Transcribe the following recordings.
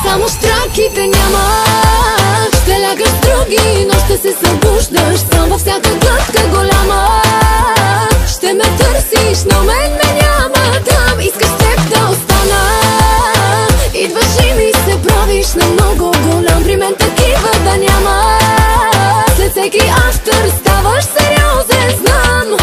Само щраките няма. Ще лягаш с други, но ще се събуждаш сам във всяка глътка голяма. Ще ме търсиш, но мен ме няма там. Искаш теб да остана. Идваш и ми се правиш на много голям. При мен такива да няма. След всеки автор ставаш сериозен, знам.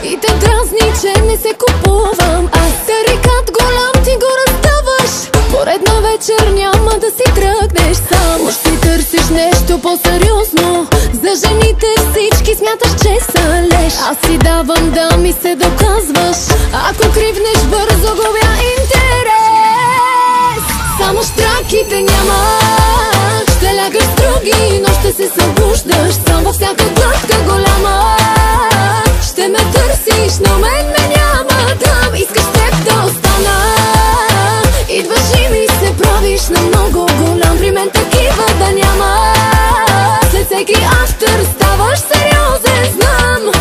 И те дразни, че не се купувам. Аз тарикат голям, ти го раздаваш. Поредна вечер няма да си тръгнеш сам. Уж ти търсиш нещо по-сериозно. За жените всички смяташ, че са леш. Аз си давам да ми се доказваш. Ако кривнеш, бързо губя интерес. Само щраките няма. Ще лягаш с други, но ще се събуждаш сам във всяка глътка голяма. Ще ме търсиш, но мен ме няма там. Искаш теб да остана. Идваш и ми се правиш на много голям. При мен такива да няма. След всеки автор ставаш сериозен, знам.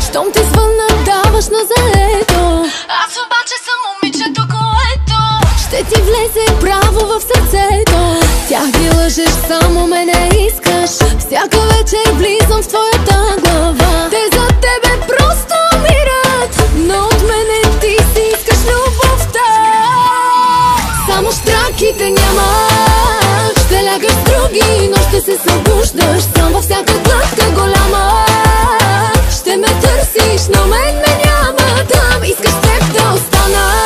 Щом те звънна, даваш на заето. Аз обаче съм момичето, което ще ти влезе право в сърцето. Тях ги лъжеш, само мене искаш. Всяка вечер влизам в твоята глава. Те за тебе просто умират, но от мене ти си искаш любовта. Само щраките няма. Ще лягаш с други, но ще се събуждаш сам във всяка глътка голяма. Ще ме търсиш, но мен ме няма там. Искаш теб да остана.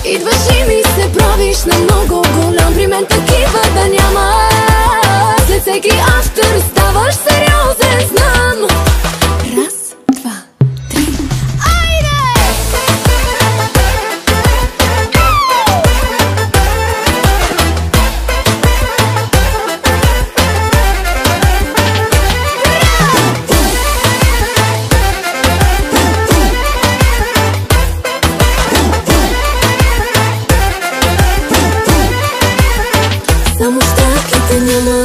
Идваш и ми се правиш на много голям. При мен такива да няма. След всеки автор ставаш сериозен, знам. Раз, два, три. Айде! Само щраките няма.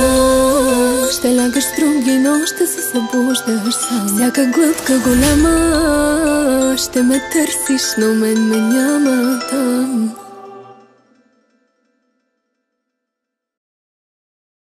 Ще лягаш с други, но ще се събуждаш сам. Всяка глътка голяма. Ще ме търсиш, но мен ме няма там.